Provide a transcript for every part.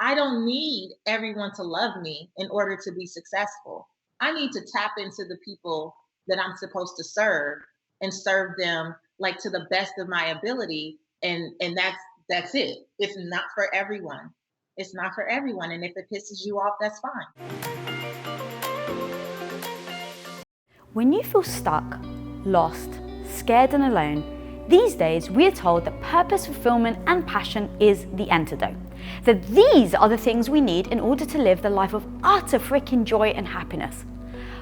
I don't need everyone to love me in order to be successful. I need to tap into the people that I'm supposed to serve and serve them like to the best of my ability. And that's it. It's not for everyone. It's not for everyone. And if it pisses you off, that's fine. When you feel stuck, lost, scared and alone, these days we are told that purpose, fulfillment and passion is the antidote. That these are the things we need in order to live the life of utter freaking joy and happiness.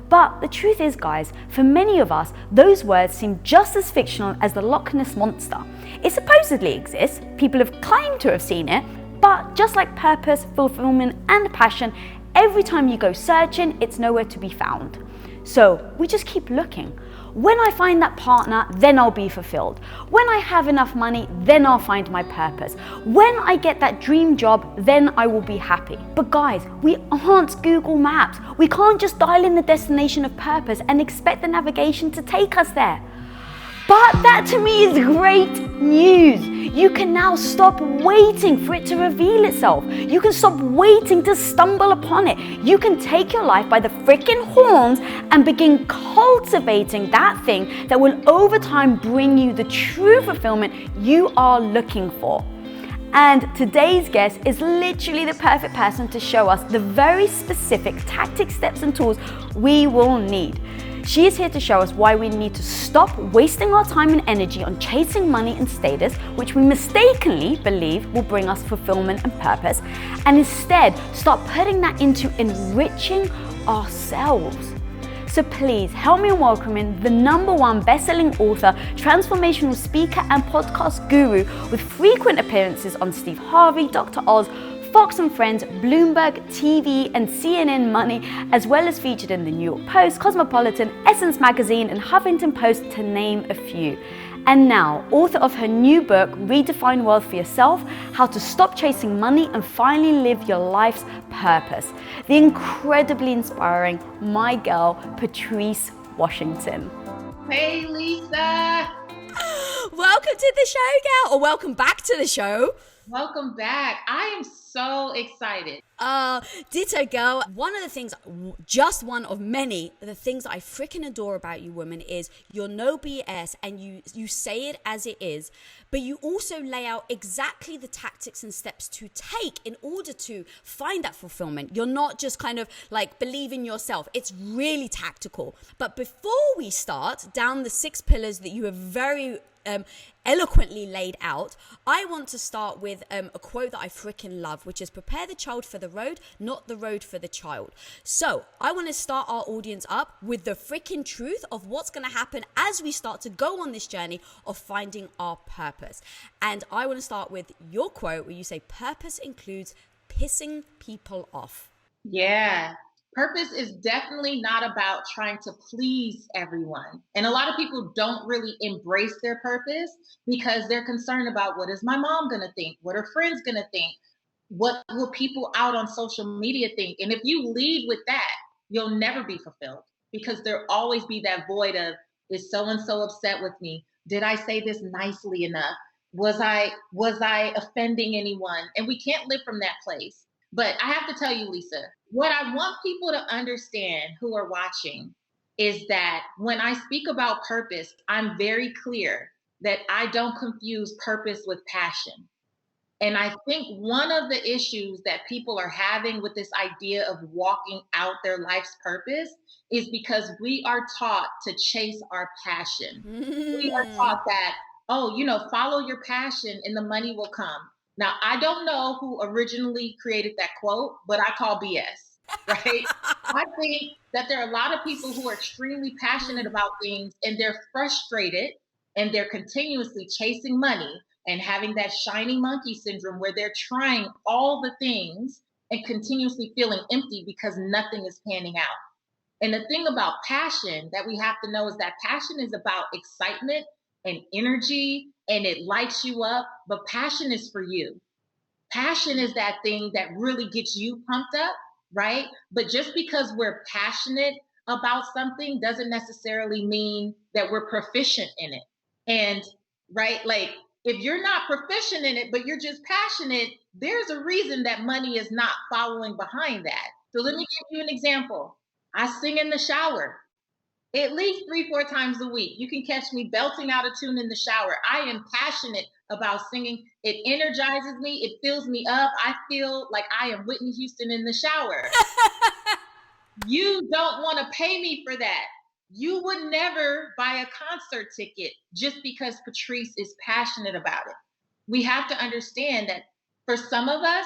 But the truth is, guys, for many of us, those words seem just as fictional as the Loch Ness Monster. It supposedly exists, people have claimed to have seen it, but just like purpose, fulfillment and passion, every time you go searching, it's nowhere to be found. So we just keep looking. When I find that partner, then I'll be fulfilled. When I have enough money, then I'll find my purpose. When I get that dream job, then I will be happy. But guys, we aren't Google Maps. We can't just dial in the destination of purpose and expect the navigation to take us there. But that to me is great news. You can now stop waiting for it to reveal itself. You can stop waiting to stumble upon it. You can take your life by the freaking horns and begin cultivating that thing that will over time bring you the true fulfillment you are looking for. And today's guest is literally the perfect person to show us the very specific tactics, steps and tools we will need. She is here to show us why we need to stop wasting our time and energy on chasing money and status, which we mistakenly believe will bring us fulfillment and purpose, and instead start putting that into enriching ourselves. So please help me in welcoming the #1 best-selling author, transformational speaker and podcast guru with frequent appearances on Steve Harvey, Dr. Oz, Fox and Friends, Bloomberg, TV and CNN Money, as well as featured in the New York Post, Cosmopolitan, Essence Magazine and Huffington Post, to name a few. And now, author of her new book, Redefine Wealth for Yourself, How to Stop Chasing Money and Finally Live Your Life's Purpose. The incredibly inspiring, my girl, Patrice Washington. Hey, Lisa. Welcome to the show, gal, or welcome back to the show. Welcome back. I am so excited. Ditto, girl. One of the things, just one of many, the things I freaking adore about you women is you're no BS and you say it as it is, but you also lay out exactly the tactics and steps to take in order to find that fulfillment. You're not just kind of like believe in yourself. It's really tactical. But before we start down the 6 pillars that you have very eloquently laid out, I want to start with a quote that I freaking love, which is prepare the child for the road, not the road for the child. So I want to start our audience up with the freaking truth of what's going to happen as we start to go on this journey of finding our purpose. And I want to start with your quote where you say purpose includes pissing people off. Yeah. Purpose is definitely not about trying to please everyone. And a lot of people don't really embrace their purpose because they're concerned about what is my mom going to think? What are friends going to think? What will people out on social media think? And if you lead with that, you'll never be fulfilled because there'll always be that void of, is so-and-so upset with me? Did I say this nicely enough? Was I offending anyone? And we can't live from that place. But I have to tell you, Lisa, what I want people to understand who are watching is that when I speak about purpose, I'm very clear that I don't confuse purpose with passion. And I think one of the issues that people are having with this idea of walking out their life's purpose is because we are taught to chase our passion. We are taught that, follow your passion and the money will come. Now, I don't know who originally created that quote, but I call BS, right? I think that there are a lot of people who are extremely passionate about things and they're frustrated and they're continuously chasing money and having that shiny monkey syndrome where they're trying all the things and continuously feeling empty because nothing is panning out. And the thing about passion that we have to know is that passion is about excitement and energy and it lights you up, but passion is for you. Passion is that thing that really gets you pumped up, right? But just because we're passionate about something doesn't necessarily mean that we're proficient in it. And right, like If you're not proficient in it, but you're just passionate, there's a reason that money is not following behind that. So let me give you an example. I sing in the shower at least 3-4 times a week. You can catch me belting out a tune in the shower. I am passionate about singing. It energizes me. It fills me up. I feel like I am Whitney Houston in the shower. You don't want to pay me for that. You would never buy a concert ticket just because Patrice is passionate about it. We have to understand that for some of us,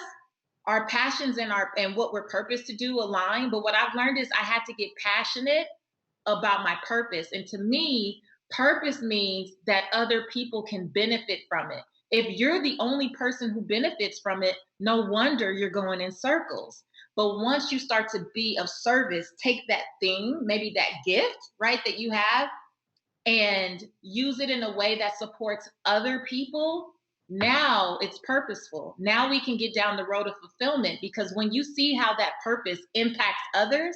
our passions and what we're purposed to do align. But what I've learned is I had to get passionate about my purpose. And to me, purpose means that other people can benefit from it. If you're the only person who benefits from it, no wonder you're going in circles. But once you start to be of service, take that thing, maybe that gift, right, that you have, and use it in a way that supports other people, now it's purposeful. Now we can get down the road of fulfillment, because when you see how that purpose impacts others,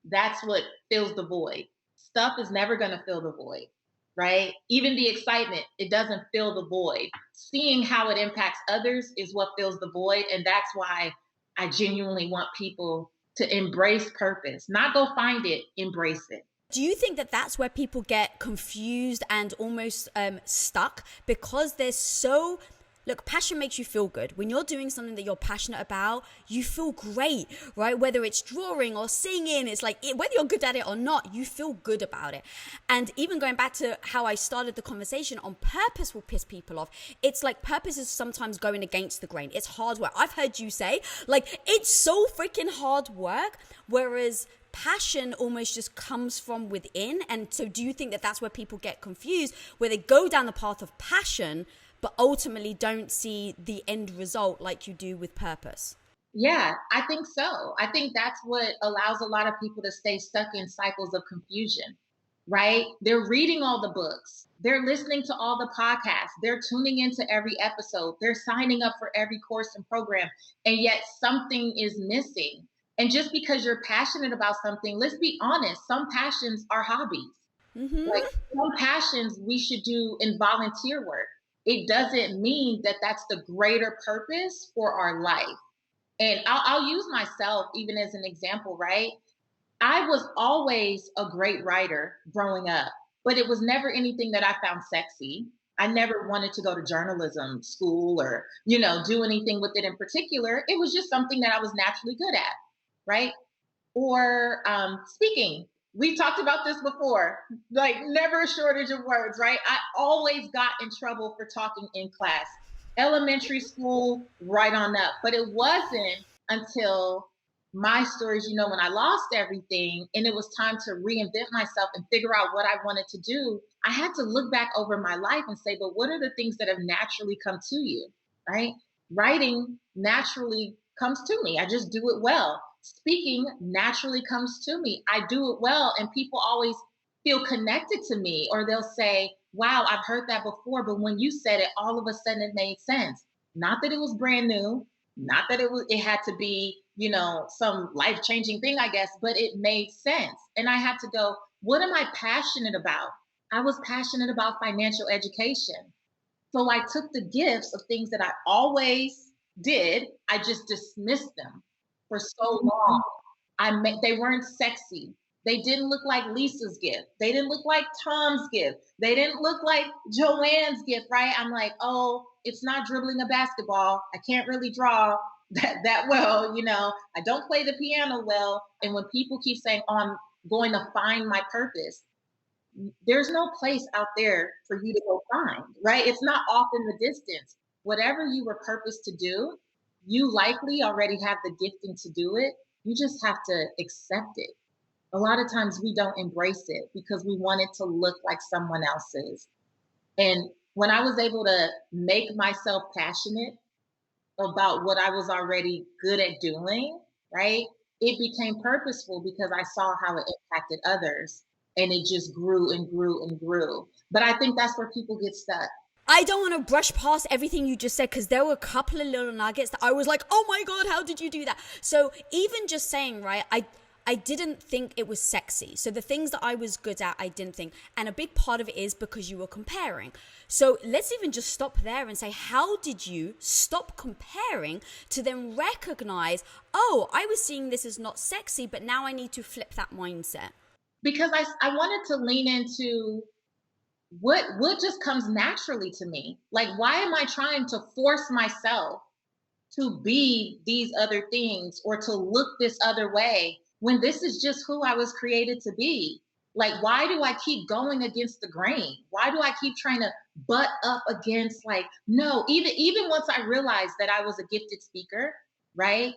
that's what fills the void. Stuff is never going to fill the void, right? Even the excitement, it doesn't fill the void. Seeing how it impacts others is what fills the void. And that's why I genuinely want people to embrace purpose, not go find it, embrace it. Do you think that that's where people get confused and almost stuck, because they're so... Look, passion makes you feel good. When you're doing something that you're passionate about, you feel great, right? Whether it's drawing or singing, it's like, whether you're good at it or not, you feel good about it. And even going back to how I started the conversation on purpose will piss people off. It's like purpose is sometimes going against the grain. It's hard work. I've heard you say, like, it's so freaking hard work, whereas passion almost just comes from within. And so do you think that that's where people get confused, where they go down the path of passion, but ultimately don't see the end result like you do with purpose? Yeah, I think so. I think that's what allows a lot of people to stay stuck in cycles of confusion, right? They're reading all the books. They're listening to all the podcasts. They're tuning into every episode. They're signing up for every course and program. And yet something is missing. And just because you're passionate about something, let's be honest, some passions are hobbies. Mm-hmm. Like some passions we should do in volunteer work. It doesn't mean that that's the greater purpose for our life. And I'll use myself even as an example, right? I was always a great writer growing up, but it was never anything that I found sexy. I never wanted to go to journalism school or, do anything with it in particular. It was just something that I was naturally good at, right? Or speaking. We talked about this before, like never a shortage of words, right? I always got in trouble for talking in class, elementary school, right on up. But it wasn't until my stories, when I lost everything and it was time to reinvent myself and figure out what I wanted to do, I had to look back over my life and say, but what are the things that have naturally come to you, right? Writing naturally comes to me. I just do it well. Speaking naturally comes to me. I do it well, and people always feel connected to me, or they'll say, wow, I've heard that before, but when you said it, all of a sudden it made sense. Not that it was brand new, not that it had to be, some life-changing thing, I guess, but it made sense. And I had to go, what am I passionate about? I was passionate about financial education. So I took the gifts of things that I always did, I just dismissed them. For so long, they weren't sexy. They didn't look like Lisa's gift. They didn't look like Tom's gift. They didn't look like Joanne's gift, right? I'm like, oh, it's not dribbling a basketball. I can't really draw that well, I don't play the piano well. And when people keep saying, oh, I'm going to find my purpose, there's no place out there for you to go find, right? It's not off in the distance. Whatever you were purposed to do, you likely already have the gifting to do it. You just have to accept it. A lot of times we don't embrace it because we want it to look like someone else's. And when I was able to make myself passionate about what I was already good at doing, right? It became purposeful because I saw how it impacted others, and it just grew and grew and grew. But I think that's where people get stuck. I don't want to brush past everything you just said, because there were a couple of little nuggets that I was like, oh my God, how did you do that? So even just saying, right, I didn't think it was sexy. So the things that I was good at, I didn't think. And a big part of it is because you were comparing. So let's even just stop there and say, how did you stop comparing to then recognize, oh, I was seeing this as not sexy, but now I need to flip that mindset? Because I wanted to lean into what just comes naturally to me. Like, why am I trying to force myself to be these other things or to look this other way when this is just who I was created to be? Like, why do I keep going against the grain? Why do I keep trying to butt up against, like, no, even once I realized that I was a gifted speaker, right?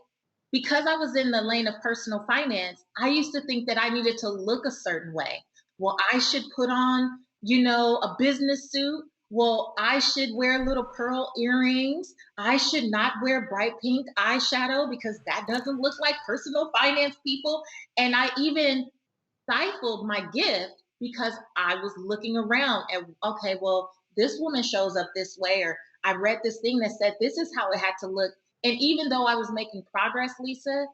Because I was in the lane of personal finance, I used to think that I needed to look a certain way. Well, I should put on, a business suit. Well, I should wear little pearl earrings. I should not wear bright pink eyeshadow because that doesn't look like personal finance people. And I even stifled my gift because I was looking around and, okay, well, this woman shows up this way, or I read this thing that said this is how it had to look. And even though I was making progress, Lisa,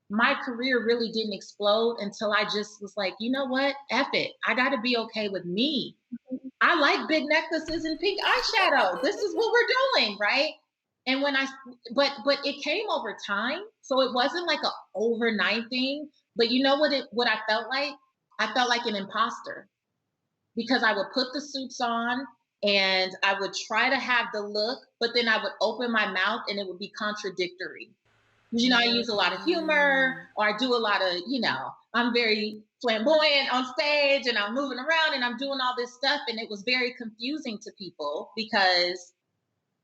my career really didn't explode until I just was like, you know what? F it. I got to be okay with me. I like big necklaces and pink eyeshadow. This is what we're doing, right? And but it came over time. So it wasn't like an overnight thing. But you know what I felt like? I felt like an imposter because I would put the suits on and I would try to have the look, but then I would open my mouth and it would be contradictory. I use a lot of humor, or I do a lot of, I'm very flamboyant on stage and I'm moving around and I'm doing all this stuff. And it was very confusing to people because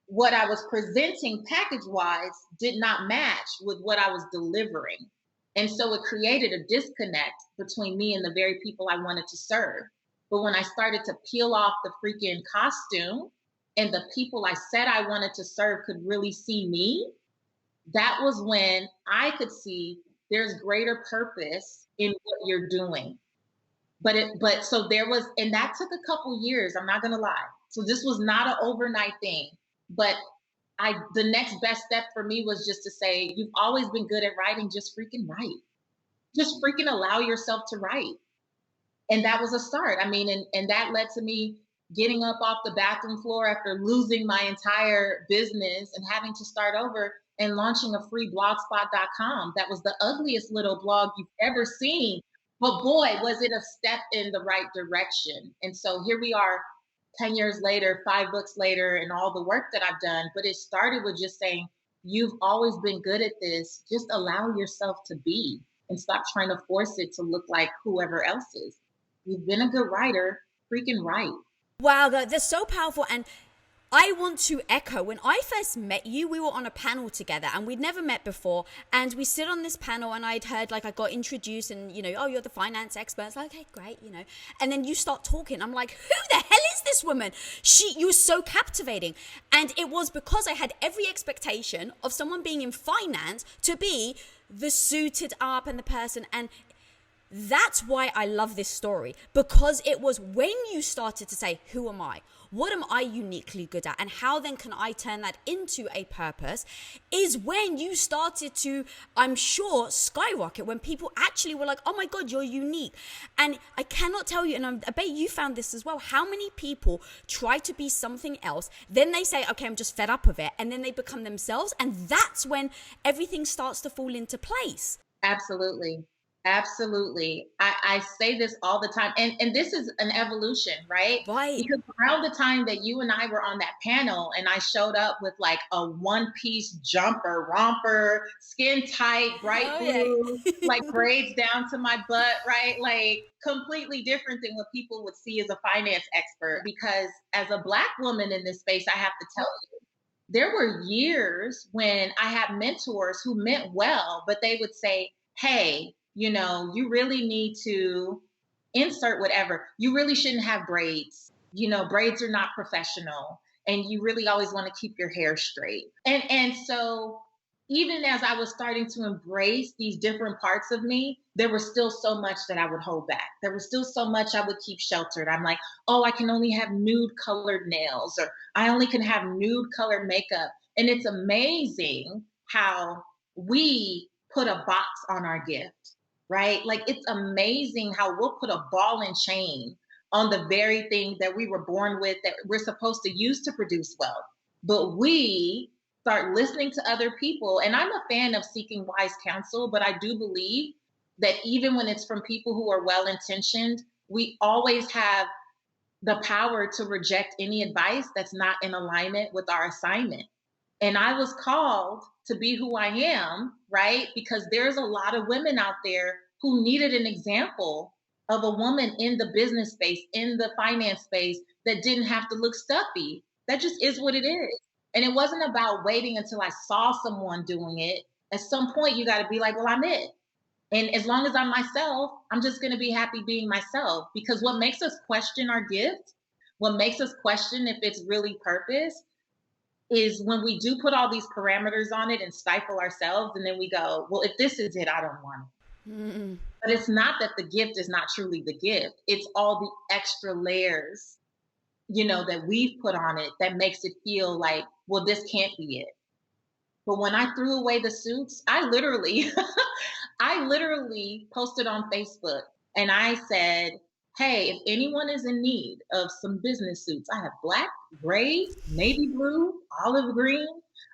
what I was presenting package wise did not match with what I was delivering. And so it created a disconnect between me and the very people I wanted to serve. But when I started to peel off the freaking costume and the people I said I wanted to serve could really see me, that was when I could see there's greater purpose in what you're doing. But so there was, and that took a couple years, I'm not going to lie. So this was not an overnight thing, but the next best step for me was just to say, you've always been good at writing, just freaking write. Just freaking allow yourself to write. And that was a start. I mean, and that led to me getting up off the bathroom floor after losing my entire business and having to start over and launching a free blogspot.com. That was the ugliest little blog you've ever seen. But boy, was it a step in the right direction. And so here we are 10 years later, 5 books later, and all the work that I've done. But it started with just saying, you've always been good at this. Just allow yourself to be and stop trying to force it to look like whoever else is. You've been a good writer, freaking write. Wow, that's so powerful. And I want to echo, when I first met you, we were on a panel together and we'd never met before. And we sit on this panel and I'd heard, like, I got introduced and, oh, you're the finance expert. It's like, okay, great, And then you start talking. I'm like, who the hell is this woman? You were so captivating. And it was because I had every expectation of someone being in finance to be the suited up and the person. And that's why I love this story, because it was when you started to say, who am I? What am I uniquely good at? And how then can I turn that into a purpose? Is when you started to, I'm sure, skyrocket, when people actually were like, oh my God, you're unique. And I cannot tell you, and I bet you found this as well, how many people try to be something else, then they say, okay, I'm just fed up of it. And then they become themselves. And that's when everything starts to fall into place. Absolutely. Absolutely. I say this all the time. And this is an evolution, right? Right. Because around the time that you and I were on that panel and I showed up with like a one-piece jumper, romper, skin tight, bright blue, like braids down to my butt, right? Like completely different than what people would see as a finance expert. Because as a Black woman in this space, I have to tell you, there were years when I had mentors who meant well, but they would say, hey, you really need to insert whatever. You really shouldn't have braids. Braids are not professional. And you really always want to keep your hair straight. And so even as I was starting to embrace these different parts of me, there was still so much that I would hold back. There was still so much I would keep sheltered. I'm like, oh, I can only have nude colored nails, or I only can have nude colored makeup. And it's amazing how we put a box on our gift. right? Like, it's amazing how we'll put a ball and chain on the very thing that we were born with, that we're supposed to use to produce wealth. But we start listening to other people. And I'm a fan of seeking wise counsel, but I do believe that even when it's from people who are well intentioned, we always have the power to reject any advice that's not in alignment with our assignment. And I was called to be who I am, right? Because there's a lot of women out there who needed an example of a woman in the business space, in the finance space, that didn't have to look stuffy. That just is what it is. And it wasn't about waiting until I saw someone doing it. At some point, you got to be like, well, I'm it. And as long as I'm myself, I'm just going to be happy being myself. Because what makes us question our gift, what makes us question if it's really purpose, is when we do put all these parameters on it and stifle ourselves, and then we go, well, if this is it, I don't want it. Mm-mm. But it's not that the gift is not truly the gift. It's all the extra layers, that we've put on it that makes it feel like, well, this can't be it. But when I threw away the suits, I literally posted on Facebook and I said, hey, if anyone is in need of some business suits, I have black, gray, navy blue, olive green.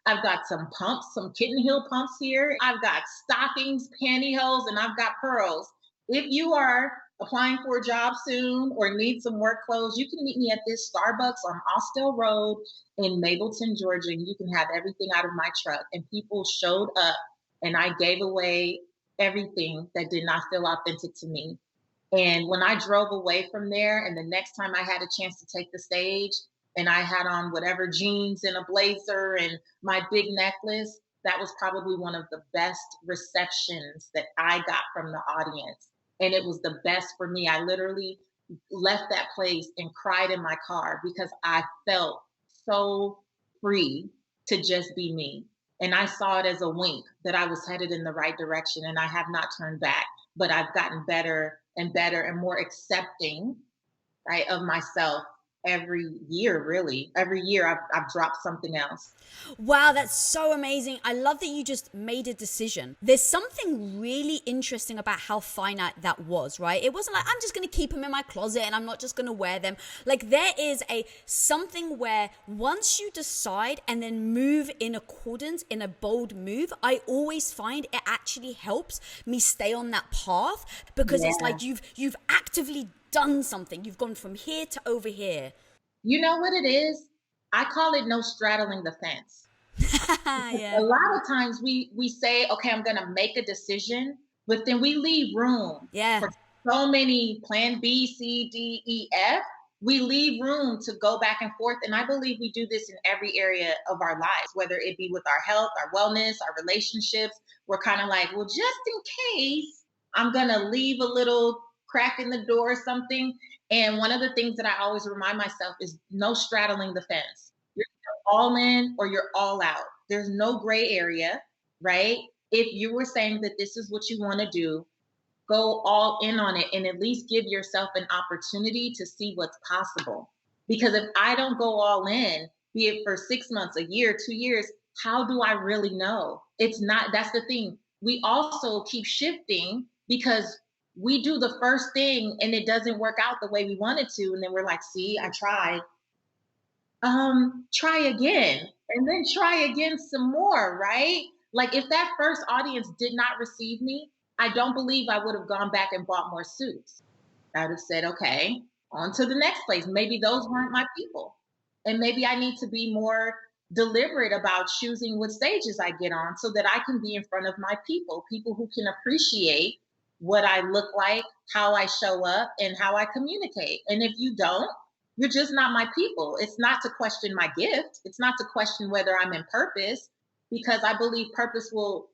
I've got some pumps, some kitten heel pumps here. I've got stockings, pantyhose, and I've got pearls. If you are applying for a job soon or need some work clothes, you can meet me at this Starbucks on Austell Road in Mableton, Georgia, and you can have everything out of my truck. And people showed up and I gave away everything that did not feel authentic to me. And when I drove away from there, and the next time I had a chance to take the stage and I had on whatever jeans and a blazer and my big necklace, that was probably one of the best receptions that I got from the audience. And it was the best for me. I literally left that place and cried in my car because I felt so free to just be me. And I saw it as a wink that I was headed in the right direction, and I have not turned back, but I've gotten better and better and more accepting, right, of myself every year, really. Every year I've dropped something else. Wow, that's so amazing. I love that you just made a decision. There's something really interesting about how finite that was, right? It wasn't like, I'm just going to keep them in my closet and I'm not just going to wear them. Like, there is something where once you decide and then move in accordance, in a bold move, I always find it actually helps me stay on that path, because it's like you've actively done something. You've gone from here to over here. You know what it is? I call it no straddling the fence. Yeah. A lot of times we say, okay, I'm going to make a decision, but then we leave room for so many plan B, C, D, E, F. We leave room to go back and forth. And I believe we do this in every area of our lives, whether it be with our health, our wellness, our relationships. We're kind of like, well, just in case, I'm going to leave a little crack in the door or something. And one of the things that I always remind myself is no straddling the fence. You're all in or you're all out. There's no gray area, right? If you were saying that this is what you want to do, go all in on it and at least give yourself an opportunity to see what's possible. Because if I don't go all in, be it for 6 months, a year, 2 years, how do I really know? It's not, that's the thing. We also keep shifting because we do the first thing and it doesn't work out the way we want it to. And then we're like, see, I tried. Try again, and then try again some more, right? Like, if that first audience did not receive me, I don't believe I would have gone back and bought more suits. I would have said, okay, on to the next place. Maybe those weren't my people. And maybe I need to be more deliberate about choosing what stages I get on so that I can be in front of my people who can appreciate what I look like, how I show up, and how I communicate. And if you don't, you're just not my people. It's not to question my gift. It's not to question whether I'm in purpose, because I believe purpose will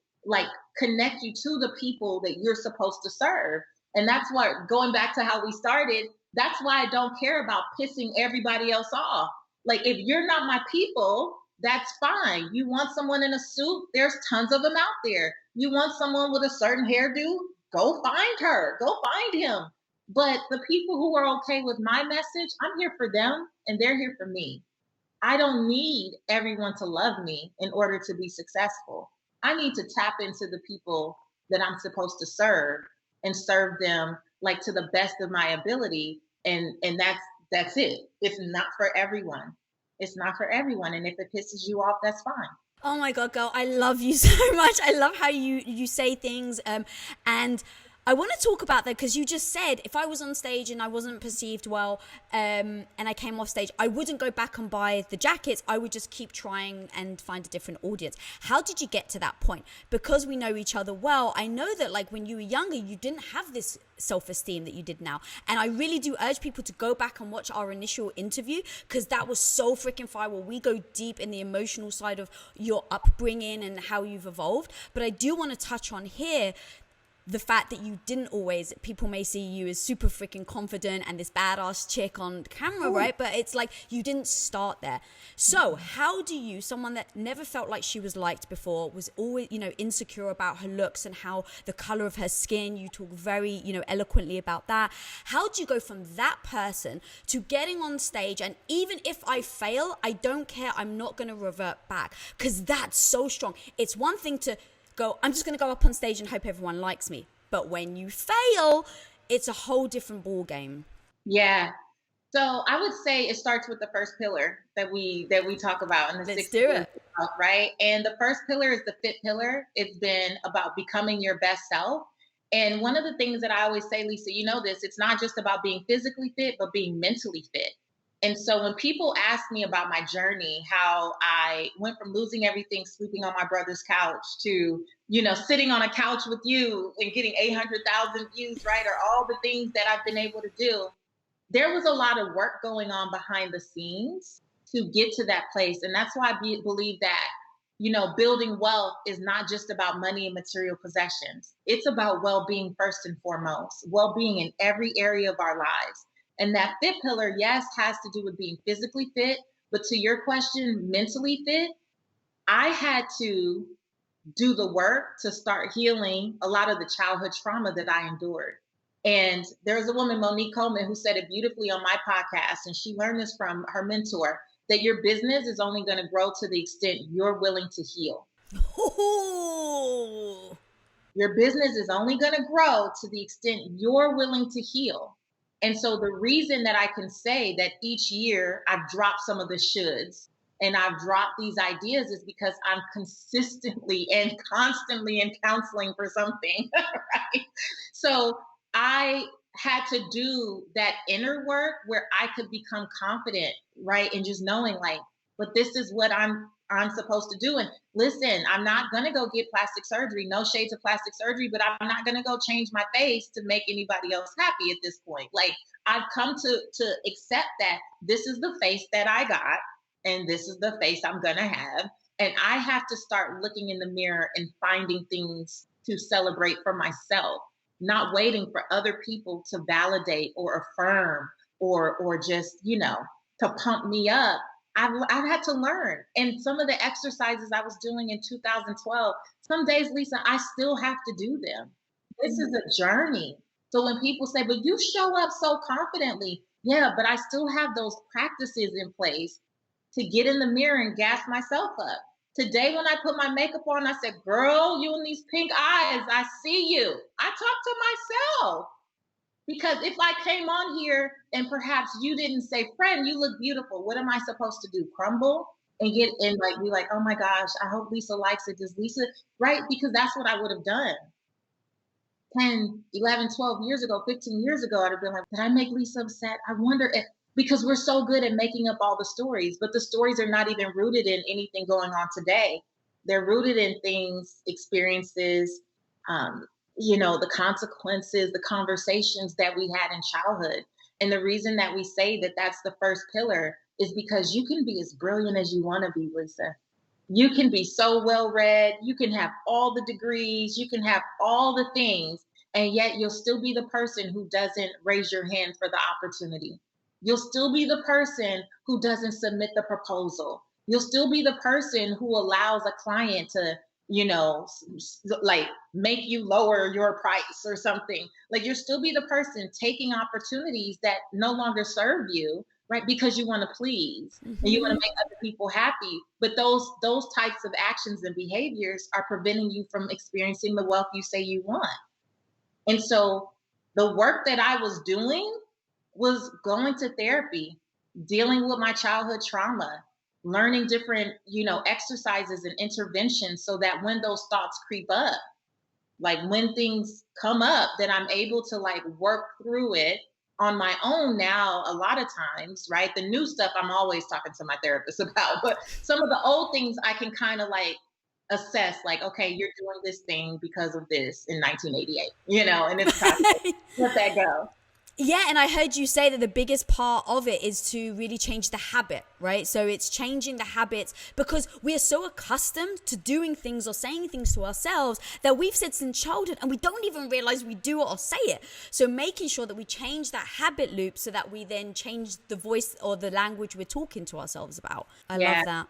connect you to the people that you're supposed to serve. And that's what, going back to how we started, that's why I don't care about pissing everybody else off. Like, if you're not my people, that's fine. You want someone in a suit? There's tons of them out there. You want someone with a certain hairdo? Go find her. Go find him. But the people who are okay with my message, I'm here for them and they're here for me. I don't need everyone to love me in order to be successful. I need to tap into the people that I'm supposed to serve and serve them like to the best of my ability. And that's it. It's not for everyone. It's not for everyone. And if it pisses you off, that's fine. Oh my God, girl, I love you so much. I love how you say things. And I want to talk about that because you just said if I was on stage and I wasn't perceived well, and I came off stage, I wouldn't go back and buy the jackets. I would just keep trying and find a different audience. How did you get to that point? Because we know each other well, I know that like when you were younger, you didn't have this self-esteem that you did now. And I really do urge people to go back and watch our initial interview because that was so freaking fire where we go deep in the emotional side of your upbringing and how you've evolved. But I do want to touch on here the fact that you didn't always, people may see you as super freaking confident and this badass chick on camera, right? But it's like you didn't start there. So how do you, someone that never felt like she was liked before, was always, you know, insecure about her looks and how the color of her skin, you talk very, you know, eloquently about that. How do you go from that person to getting on stage and even if I fail, I don't care, I'm not going to revert back? Because that's so strong. It's one thing to go, I'm just going to go up on stage and hope everyone likes me. But when you fail, it's a whole different ball game. Yeah. So I would say it starts with the first pillar that we talk about in the Let's 6 do it. Right? And the first pillar is the fit pillar. It's been about becoming your best self. And one of the things that I always say, Lisa, you know this, it's not just about being physically fit, but being mentally fit. And so when people ask me about my journey, how I went from losing everything, sleeping on my brother's couch to, you know, sitting on a couch with you and getting 800,000 views, right? Or all the things that I've been able to do, there was a lot of work going on behind the scenes to get to that place. And that's why I believe that, you know, building wealth is not just about money and material possessions. It's about well-being first and foremost, well-being in every area of our lives. And that fit pillar, yes, has to do with being physically fit. But to your question, mentally fit, I had to do the work to start healing a lot of the childhood trauma that I endured. And there was a woman, Monique Coleman, who said it beautifully on my podcast, and she learned this from her mentor, that your business is only going to grow to the extent you're willing to heal. Ooh. Your business is only going to grow to the extent you're willing to heal. And so the reason that I can say that each year I've dropped some of the shoulds and I've dropped these ideas is because I'm consistently and constantly in counseling for something, right? So I had to do that inner work where I could become confident, right? And just knowing like, but this is what I'm supposed to do. And listen, I'm not going to go get plastic surgery, no shade to plastic surgery, but I'm not going to go change my face to make anybody else happy at this point. Like I've come to accept that this is the face that I got and this is the face I'm going to have. And I have to start looking in the mirror and finding things to celebrate for myself, not waiting for other people to validate or affirm or just, you know, to pump me up. I've had to learn. And some of the exercises I was doing in 2012, some days, Lisa, I still have to do them. This is a journey. So when people say, but you show up so confidently, yeah, but I still have those practices in place to get in the mirror and gas myself up. Today, when I put my makeup on, I said, girl, you and these pink eyes, I see you. I talk to myself. Because if I came on here and perhaps you didn't say, friend, you look beautiful, what am I supposed to do? Crumble and get in, like, be like, oh my gosh, I hope Lisa likes it. Does Lisa, right? Because that's what I would have done 10, 11, 12 years ago, 15 years ago. I'd have been like, did I make Lisa upset? I wonder if, because we're so good at making up all the stories, but the stories are not even rooted in anything going on today. They're rooted in things, experiences, you know, the consequences, the conversations that we had in childhood. And the reason that we say that that's the first pillar is because you can be as brilliant as you want to be, Lisa. You can be so well read. You can have all the degrees. You can have all the things. And yet you'll still be the person who doesn't raise your hand for the opportunity. You'll still be the person who doesn't submit the proposal. You'll still be the person who allows a client to, you know, like make you lower your price or something. Like you'll still be the person taking opportunities that no longer serve you, right? Because you want to please and you want to make other people happy. But those types of actions and behaviors are preventing you from experiencing the wealth you say you want. And so the work that I was doing was going to therapy, dealing with my childhood trauma, learning different, exercises and interventions so that when those thoughts creep up, like when things come up, that I'm able to like work through it on my own now a lot of times, right? The new stuff I'm always talking to my therapist about, but some of the old things I can kind of like assess, like, okay, you're doing this thing because of this in 1988, and it's time to let that go. Yeah, and I heard you say that the biggest part of it is to really change the habit, right? So it's changing the habits because we are so accustomed to doing things or saying things to ourselves that we've said since childhood and we don't even realize we do it or say it. So making sure that we change that habit loop so that we then change the voice or the language we're talking to ourselves about. I love that.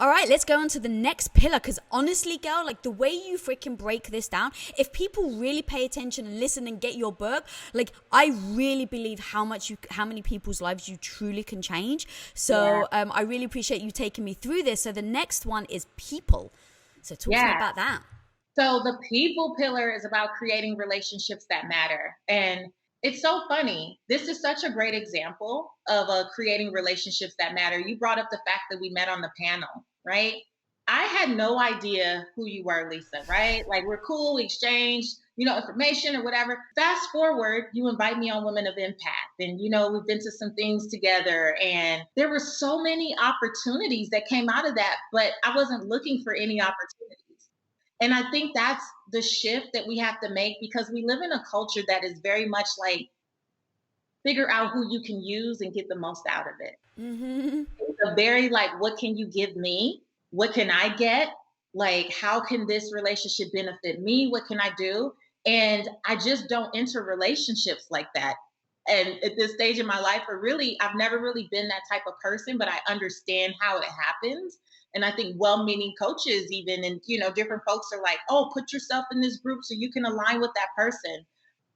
All right, let's go on to the next pillar, because honestly, girl, like the way you freaking break this down, if people really pay attention and listen and get your book, like I really believe how many people's lives you truly can change. So I really appreciate you taking me through this. So the next one is people. So talk to me about that. So the people pillar is about creating relationships that matter. And it's so funny. This is such a great example of creating relationships that matter. You brought up the fact that we met on the panel, right? I had no idea who you were, Lisa, right? Like we're cool, we exchanged, information or whatever. Fast forward, you invite me on Women of Impact and, we've been to some things together and there were so many opportunities that came out of that, but I wasn't looking for any opportunities. And I think that's the shift that we have to make because we live in a culture that is very much like figure out who you can use and get the most out of it. Mm-hmm. It's a very like, what can you give me? What can I get? Like, how can this relationship benefit me? What can I do? And I just don't enter relationships like that. And at this stage in my life, I've never really been that type of person, but I understand how it happens. And I think well-meaning coaches even, and, different folks are like, oh, put yourself in this group so you can align with that person.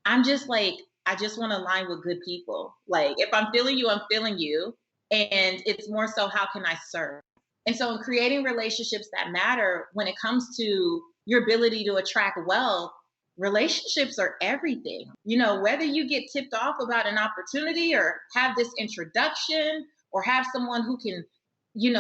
I'm just like, I just want to align with good people. Like, if I'm feeling you, I'm feeling you. And it's more so, how can I serve? And so in creating relationships that matter, when it comes to your ability to attract wealth, relationships are everything. Whether you get tipped off about an opportunity or have this introduction or have someone who can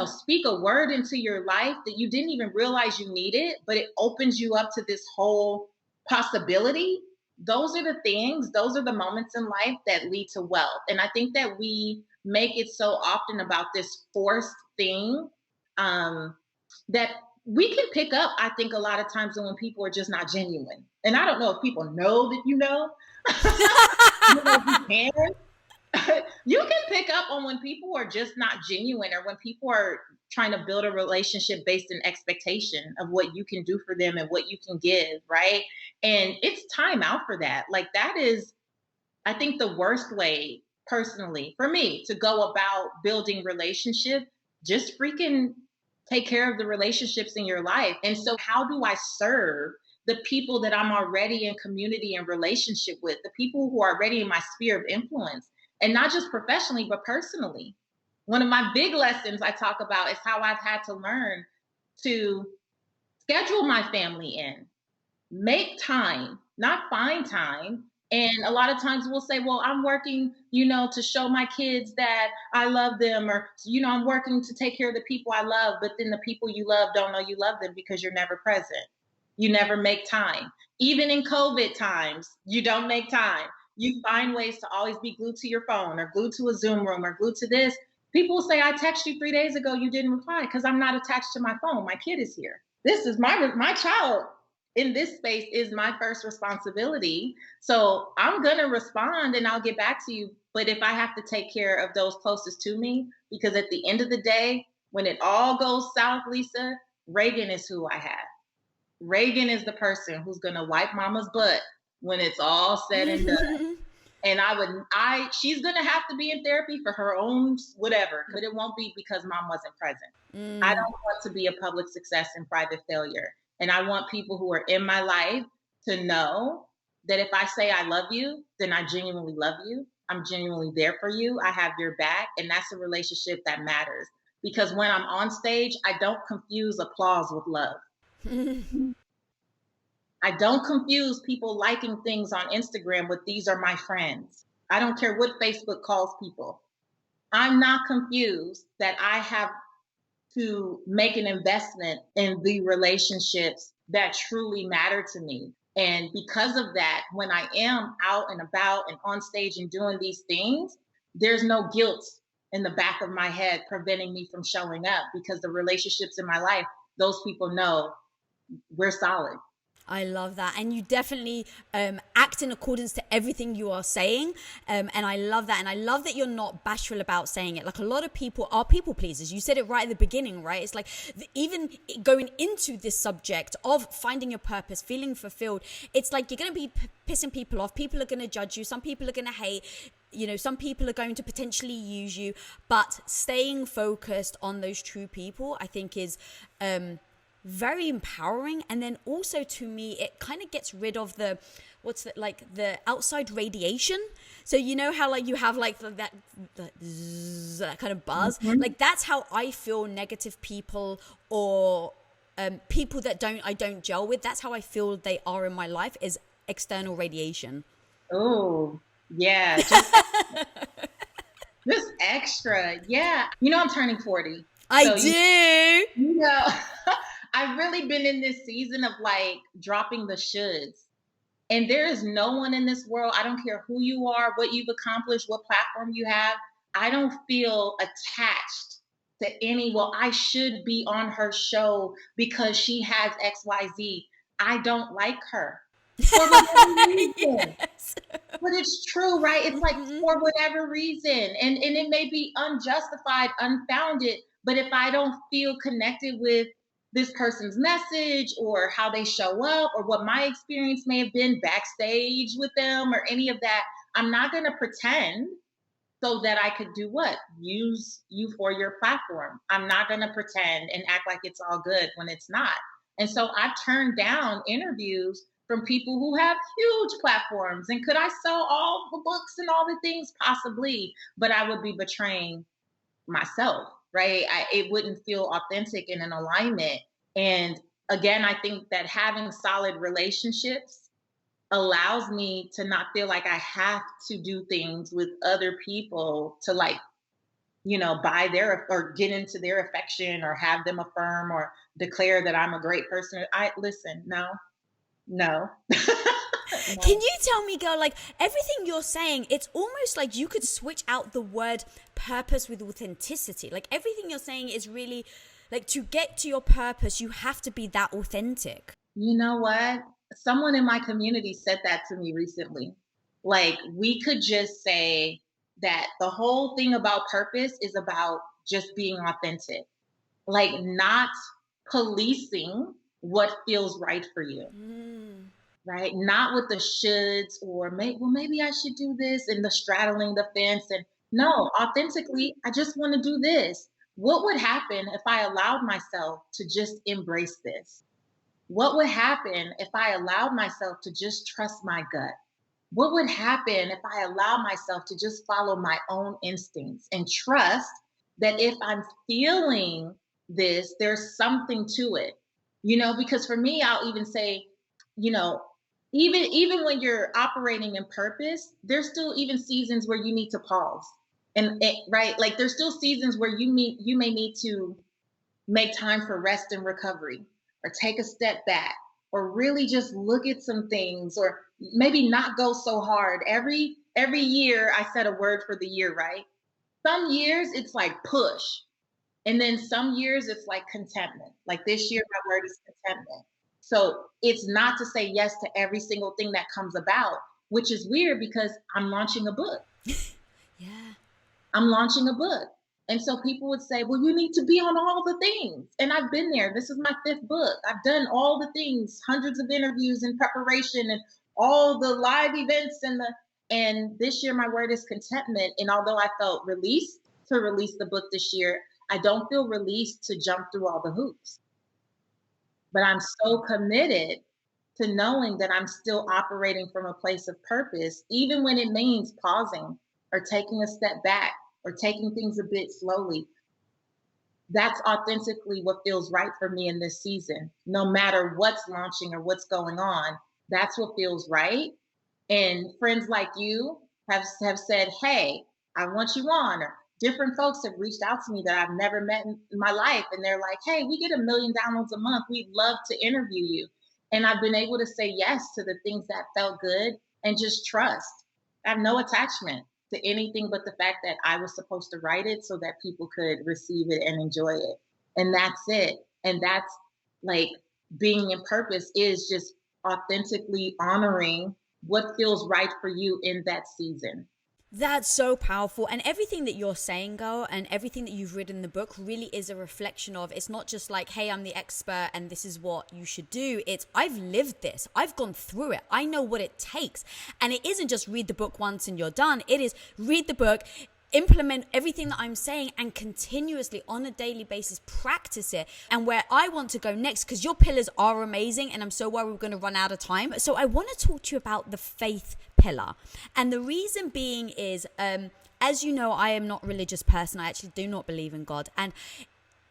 speak a word into your life that you didn't even realize you needed, but it opens you up to this whole possibility. Those are the things, those are the moments in life that lead to wealth. And I think that we make it so often about this forced thing that we can pick up, I think, a lot of times when people are just not genuine. And I don't know if people know that you can. You can pick up on when people are just not genuine or when people are trying to build a relationship based on expectation of what you can do for them and what you can give, right? And it's time out for that. Like that is, I think, the worst way personally for me to go about building relationship. Just freaking take care of the relationships in your life. And so how do I serve the people that I'm already in community and relationship with, the people who are already in my sphere of influence? And not just professionally, but personally. One of my big lessons I talk about is how I've had to learn to schedule my family in, make time, not find time. And a lot of times we'll say, well, I'm working, to show my kids that I love them, or, I'm working to take care of the people I love. But then the people you love don't know you love them because you're never present. You never make time. Even in COVID times, you don't make time. You find ways to always be glued to your phone or glued to a Zoom room or glued to this. People will say, I texted you 3 days ago, you didn't reply because I'm not attached to my phone. My kid is here. This is my child in this space is my first responsibility. So I'm going to respond and I'll get back to you. But if I have to take care of those closest to me, because at the end of the day, when it all goes south, Lisa, Reagan is who I have. Reagan is the person who's going to wipe mama's butt when it's all said and done. And she's going to have to be in therapy for her own whatever, but it won't be because mom wasn't present. I don't want to be a public success and private failure. And I want people who are in my life to know that if I say I love you, then I genuinely love you. I'm genuinely there for you. I have your back. And that's a relationship that matters. Because when I'm on stage, I don't confuse applause with love. I don't confuse people liking things on Instagram with these are my friends. I don't care what Facebook calls people. I'm not confused that I have to make an investment in the relationships that truly matter to me. And because of that, when I am out and about and on stage and doing these things, there's no guilt in the back of my head preventing me from showing up, because the relationships in my life, those people know we're solid. I love that. And you definitely act in accordance to everything you are saying. And I love that. And I love that you're not bashful about saying it. Like, a lot of people are people pleasers. You said it right at the beginning, right? It's like, even going into this subject of finding your purpose, feeling fulfilled, it's like you're going to be pissing people off. People are going to judge you. Some people are going to hate. You know, some people are going to potentially use you. But staying focused on those true people, I think, is very empowering. And then also, to me, it kind of gets rid of the the outside radiation. So you know how like you have like that kind of buzz, like that's how I feel negative people or people that I don't gel with, that's how I feel they are in my life, is external radiation. Oh yeah, just extra. Yeah, you know, I'm turning 40. I do. You know, I've really been in this season of like dropping the shoulds. And there is no one in this world, I don't care who you are, what you've accomplished, what platform you have, I don't feel attached to any, well, I should be on her show because she has XYZ. I don't like her. For whatever reason. Yes. But it's true, right? It's like for whatever reason. And it may be unjustified, unfounded, but if I don't feel connected with this person's message or how they show up or what my experience may have been backstage with them or any of that, I'm not going to pretend so that I could do what? Use you for your platform. I'm not going to pretend and act like it's all good when it's not. And so I've turned down interviews from people who have huge platforms. And could I sell all the books and all the things? Possibly, but I would be betraying myself, right? It wouldn't feel authentic and in alignment. And again, I think that having solid relationships allows me to not feel like I have to do things with other people to like, you know, buy their or get into their affection or have them affirm or declare that I'm a great person. No. Can you tell me, girl, like everything you're saying, it's almost like you could switch out the word purpose with authenticity. Like everything you're saying is really like, to get to your purpose, you have to be that authentic. You know what? Someone in my community said that to me recently. Like, we could just say that the whole thing about purpose is about just being authentic, like not policing what feels right for you. Right? Not with the shoulds or maybe I should do this and the straddling the fence. And no, authentically, I just want to do this. What would happen if I allowed myself to just embrace this? What would happen if I allowed myself to just trust my gut? What would happen if I allowed myself to just follow my own instincts and trust that if I'm feeling this, there's something to it? You know, because for me, I'll even say, you know, even when you're operating in purpose, there's still even seasons where you need to pause. And right, like there's still seasons where you may need to make time for rest and recovery, or take a step back, or really just look at some things, or maybe not go so hard. Every year I set a word for the year, right? Some years it's like push. And then some years it's like contentment. Like this year, my word is contentment. So it's not to say yes to every single thing that comes about, which is weird because I'm launching a book. Yeah. I'm launching a book. And so people would say, well, you need to be on all the things. And I've been there. This is my 5th book. I've done all the things, hundreds of interviews in preparation and all the live events and this year my word is contentment. And although I felt released to release the book this year, I don't feel released to jump through all the hoops. But I'm so committed to knowing that I'm still operating from a place of purpose, even when it means pausing or taking a step back or taking things a bit slowly. that's authentically what feels right for me in this season. No matter what's launching or what's going on, that's what feels right. And friends like you have said, hey, I want you on. Or different folks have reached out to me that I've never met in my life. And they're like, hey, we get 1 million downloads a month. We'd love to interview you. And I've been able to say yes to the things that felt good and just trust. I have no attachment to anything but the fact that I was supposed to write it so that people could receive it and enjoy it. And that's it. And that's like being in purpose is just authentically honoring what feels right for you in that season. That's so powerful. And everything that you're saying, girl, and everything that you've written in the book really is a reflection of, it's not just like, hey, I'm the expert and this is what you should do. It's, I've lived this. I've gone through it. I know what it takes. And it isn't just read the book once and you're done. It is read the book, implement everything that I'm saying, and continuously on a daily basis practice it. And where I want to go next, because your pillars are amazing and I'm so worried we're going to run out of time, so I want to talk to you about the faith pillar. And the reason being is, as you know, I am not a religious person. I actually do not believe in God, and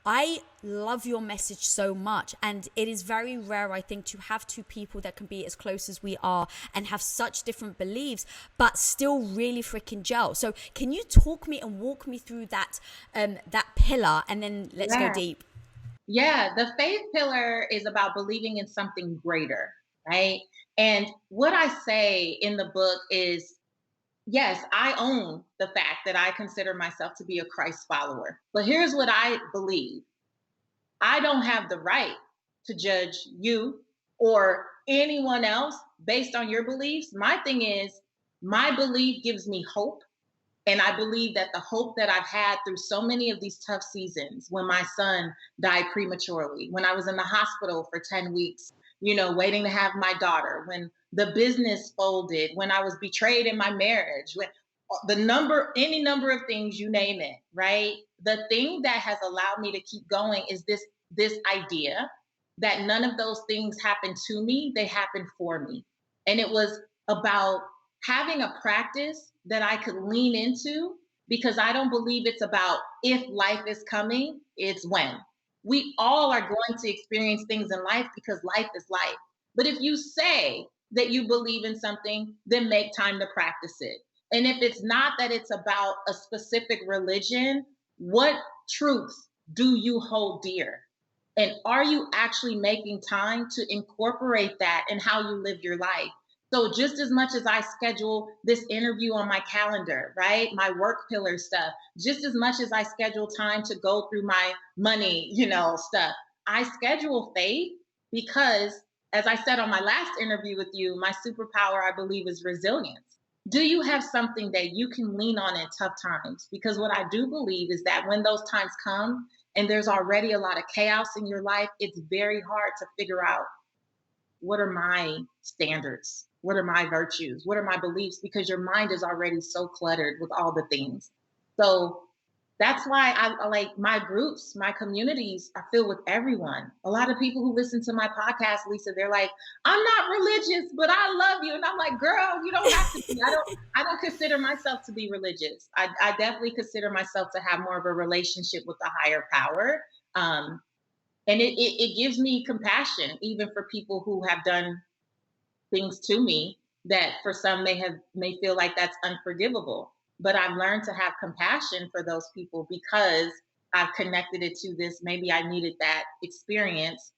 I love your message so much. And it is very rare, I think, to have two people that can be as close as we are and have such different beliefs, but still really freaking gel. So can you talk me and walk me through that pillar, and then let's go deep. Yeah, the faith pillar is about believing in something greater, right? And what I say in the book is, yes, I own the fact that I consider myself to be a Christ follower. But here's what I believe. I don't have the right to judge you or anyone else based on your beliefs. My thing is, my belief gives me hope. And I believe that the hope that I've had through so many of these tough seasons, when my son died prematurely, when I was in the hospital for 10 weeks, waiting to have my daughter, when the business folded, when I was betrayed in my marriage, when any number of things, you name it, right? The thing that has allowed me to keep going is this idea that none of those things happened to me, they happened for me. And it was about having a practice that I could lean into, because I don't believe it's about if life is coming, it's when. We all are going to experience things in life because life is life. But if you say that you believe in something, then make time to practice it. And if it's not that it's about a specific religion, what truths do you hold dear? And are you actually making time to incorporate that in how you live your life? So just as much as I schedule this interview on my calendar, right? My work pillar stuff, just as much as I schedule time to go through my money, stuff, I schedule faith because, as I said on my last interview with you, my superpower, I believe, is resilience. Do you have something that you can lean on in tough times? Because what I do believe is that when those times come and there's already a lot of chaos in your life, it's very hard to figure out, what are my standards? What are my virtues? What are my beliefs? Because your mind is already so cluttered with all the things. So that's why I like my groups, my communities are filled with everyone. A lot of people who listen to my podcast, Lisa, they're like, I'm not religious, but I love you. And I'm like, girl, you don't have to be. I don't consider myself to be religious. I definitely consider myself to have more of a relationship with a higher power. And it gives me compassion, even for people who have done things to me that for some may feel like that's unforgivable. But I've learned to have compassion for those people because I've connected it to this. Maybe I needed that experience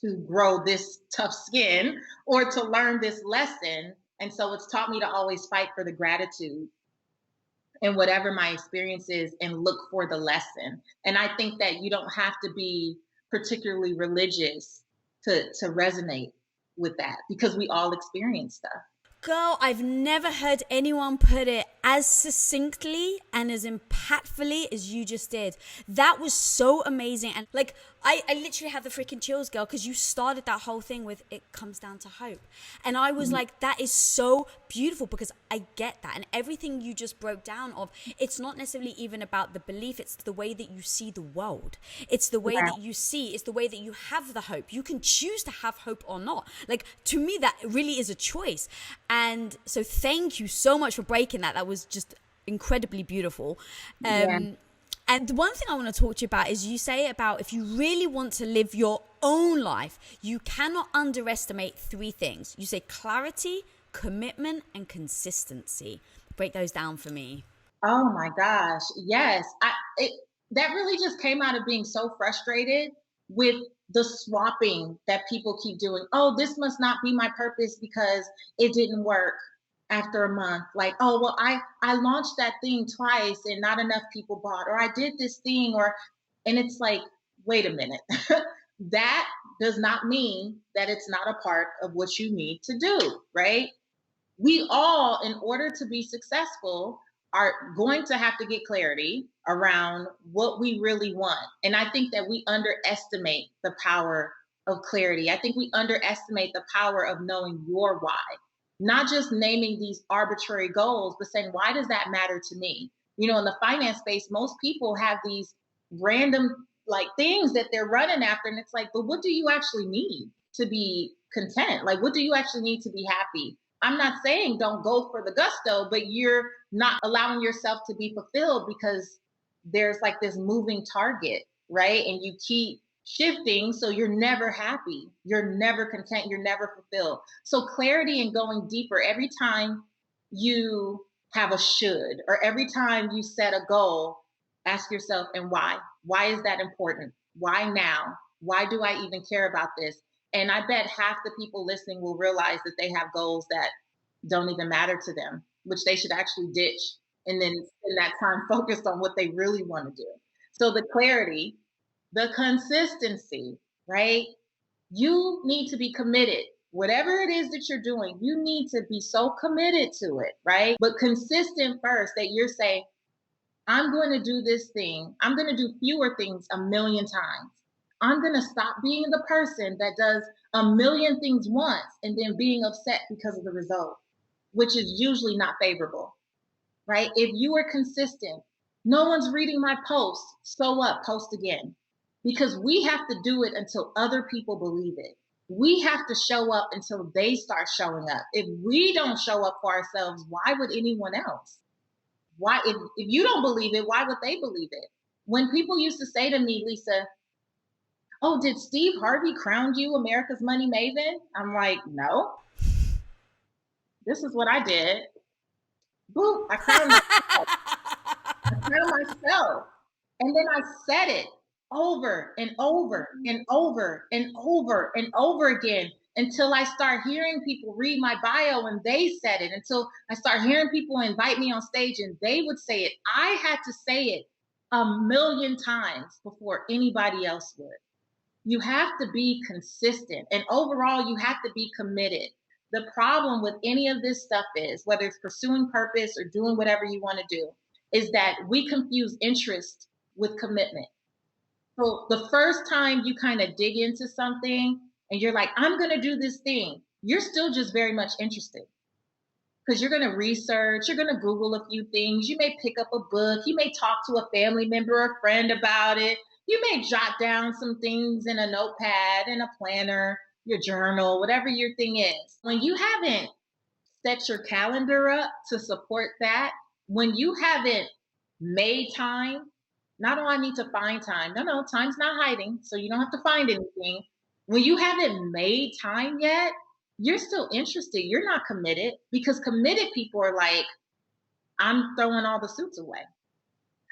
to grow this tough skin or to learn this lesson. And so it's taught me to always fight for the gratitude in whatever my experience is and look for the lesson. And I think that you don't have to be particularly religious to resonate with that, because we all experience stuff. Girl, I've never heard anyone put it as succinctly and as impactfully as you just did. That was so amazing. And like, I literally have the freaking chills, girl, because you started that whole thing with, it comes down to hope. And I was like, that is so beautiful, because I get that. And everything you just broke down of, it's not necessarily even about the belief. It's the way that you see the world. It's the way that you see, it's the way that you have the hope. You can choose to have hope or not. Like, to me, that really is a choice. And so thank you so much for breaking that. That was just incredibly beautiful. And the one thing I want to talk to you about is you say about if you really want to live your own life, you cannot underestimate 3 things. You say clarity, commitment, and consistency. Break those down for me. Oh my gosh. Yes. That really just came out of being so frustrated with the swapping that people keep doing. Oh, this must not be my purpose because it didn't work after a month. Like, oh, well, I launched that thing twice and not enough people bought, or I did this thing, and it's like, wait a minute. That does not mean that it's not a part of what you need to do, right? We all, in order to be successful, are going to have to get clarity around what we really want. And I think that we underestimate the power of clarity. I think we underestimate the power of knowing your why, not just naming these arbitrary goals, but saying, why does that matter to me? In the finance space, most people have these random like things that they're running after. And it's like, but what do you actually need to be content? Like, what do you actually need to be happy? I'm not saying don't go for the gusto, but you're not allowing yourself to be fulfilled because there's like this moving target, right? And you keep shifting, so you're never happy. You're never content. You're never fulfilled. So clarity and going deeper every time you have a should, or every time you set a goal, ask yourself, and why? Why is that important? Why now? Why do I even care about this? And I bet half the people listening will realize that they have goals that don't even matter to them, which they should actually ditch and then spend that time focused on what they really want to do. So the clarity, the consistency, right? You need to be committed. Whatever it is that you're doing, you need to be so committed to it, right? But consistent first, that you're saying, I'm going to do this thing. I'm going to do fewer things 1,000,000 times. I'm going to stop being the person that does 1,000,000 things once and then being upset because of the result, which is usually not favorable, right? If you are consistent, no one's reading my post, so what? Post again. Because we have to do it until other people believe it. We have to show up until they start showing up. If we don't show up for ourselves, why would anyone else? Why, if you don't believe it, why would they believe it? When people used to say to me, Lisa, oh, did Steve Harvey crown you America's Money Maven? I'm like, no. This is what I did. Boop, I crowned myself. And then I said it over and over and over and over and over again until I start hearing people read my bio and they said it, until I start hearing people invite me on stage and they would say it. I had to say it 1,000,000 times before anybody else would. You have to be consistent, and overall, you have to be committed. The problem with any of this stuff is, whether it's pursuing purpose or doing whatever you want to do, is that we confuse interest with commitment. So the first time you kind of dig into something and you're like, I'm going to do this thing, you're still just very much interested. Because you're going to research, you're going to Google a few things, you may pick up a book, you may talk to a family member or a friend about it. You may jot down some things in a notepad, in a planner, your journal, whatever your thing is. When you haven't set your calendar up to support that, when you haven't made time, not all I need to find time. No, time's not hiding, so you don't have to find anything. When you haven't made time yet, you're still interested. You're not committed, because committed people are like, I'm throwing all the suits away.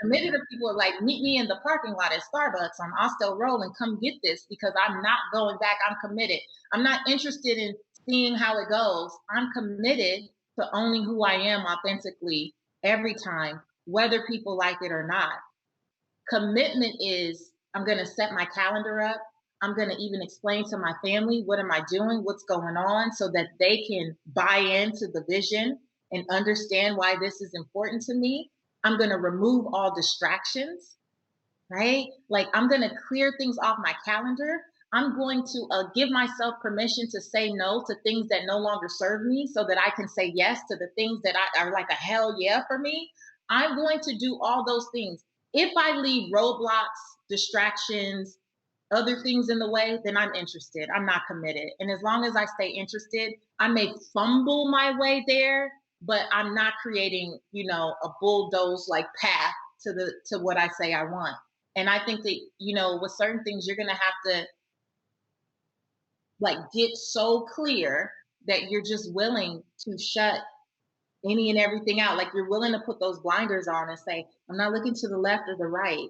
Committed people are like, meet me in the parking lot at Starbucks on Austell Road and come get this, because I'm not going back. I'm committed. I'm not interested in seeing how it goes. I'm committed to owning who I am authentically every time, whether people like it or not. Commitment is, I'm going to set my calendar up. I'm going to even explain to my family, what am I doing? What's going on? So that they can buy into the vision and understand why this is important to me. I'm going to remove all distractions, right? Like, I'm going to clear things off my calendar. I'm going to give myself permission to say no to things that no longer serve me, so that I can say yes to the things that are like a hell yeah for me. I'm going to do all those things. If I leave roadblocks, distractions, other things in the way, then I'm interested. I'm not committed. And as long as I stay interested, I may fumble my way there, but I'm not creating, a bulldoze like path to what I say I want. And I think that, you know, with certain things, you're going to have to like get so clear that you're just willing to shut any and everything out. Like you're willing to put those blinders on and say, I'm not looking to the left or the right.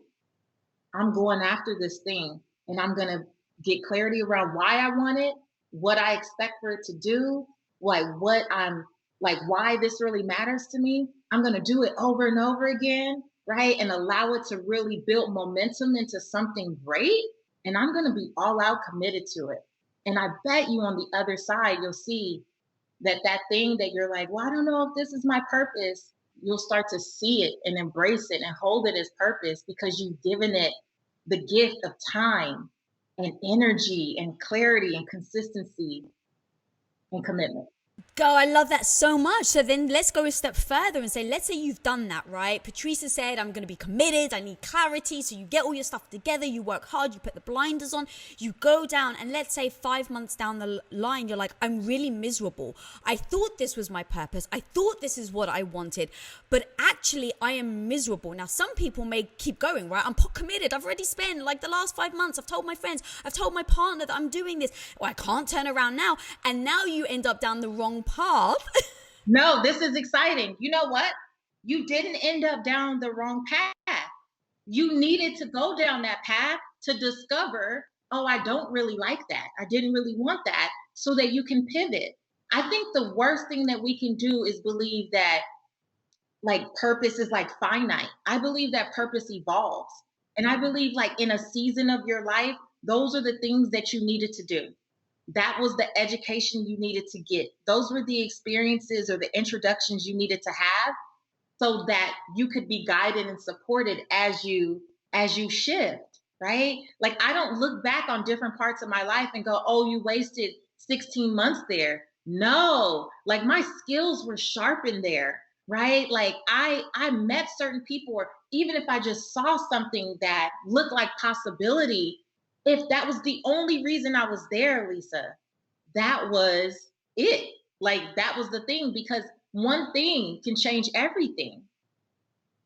I'm going after this thing, and I'm going to get clarity around why I want it, what I expect for it to do, like what I'm like, why this really matters to me. I'm going to do it over and over again, right? And allow it to really build momentum into something great. And I'm going to be all out committed to it. And I bet you on the other side, you'll see that thing that you're like, well, I don't know if this is my purpose. You'll start to see it and embrace it and hold it as purpose because you've given it the gift of time and energy and clarity and consistency and commitment. Go, I love that so much. So then let's go a step further and say, let's say you've done that, right? Patrice has said, I'm going to be committed. I need clarity. So you get all your stuff together. You work hard. You put the blinders on. You go down. And let's say 5 months down the line, you're like, I'm really miserable. I thought this was my purpose. I thought this is what I wanted. But actually, I am miserable. Now, some people may keep going, right? I'm committed. I've already spent like the last 5 months. I've told my friends. I've told my partner that I'm doing this. Well, I can't turn around now. And now you end up down the wrong path. No, this is exciting. You know what? You didn't end up down the wrong path. You needed to go down that path to discover, oh, I don't really like that. I didn't really want that, so that you can pivot. I think the worst thing that we can do is believe that like purpose is like finite. I believe that purpose evolves. And I believe like in a season of your life, those are the things that you needed to do. That was the education you needed to get. Those were the experiences or the introductions you needed to have so that you could be guided and supported as you shift, right? Like I don't look back on different parts of my life and go, oh, you wasted 16 months there. No, like my skills were sharpened there, right? Like I met certain people, or even if I just saw something that looked like possibility, if that was the only reason I was there, Lisa, that was it. Like that was the thing, because one thing can change everything.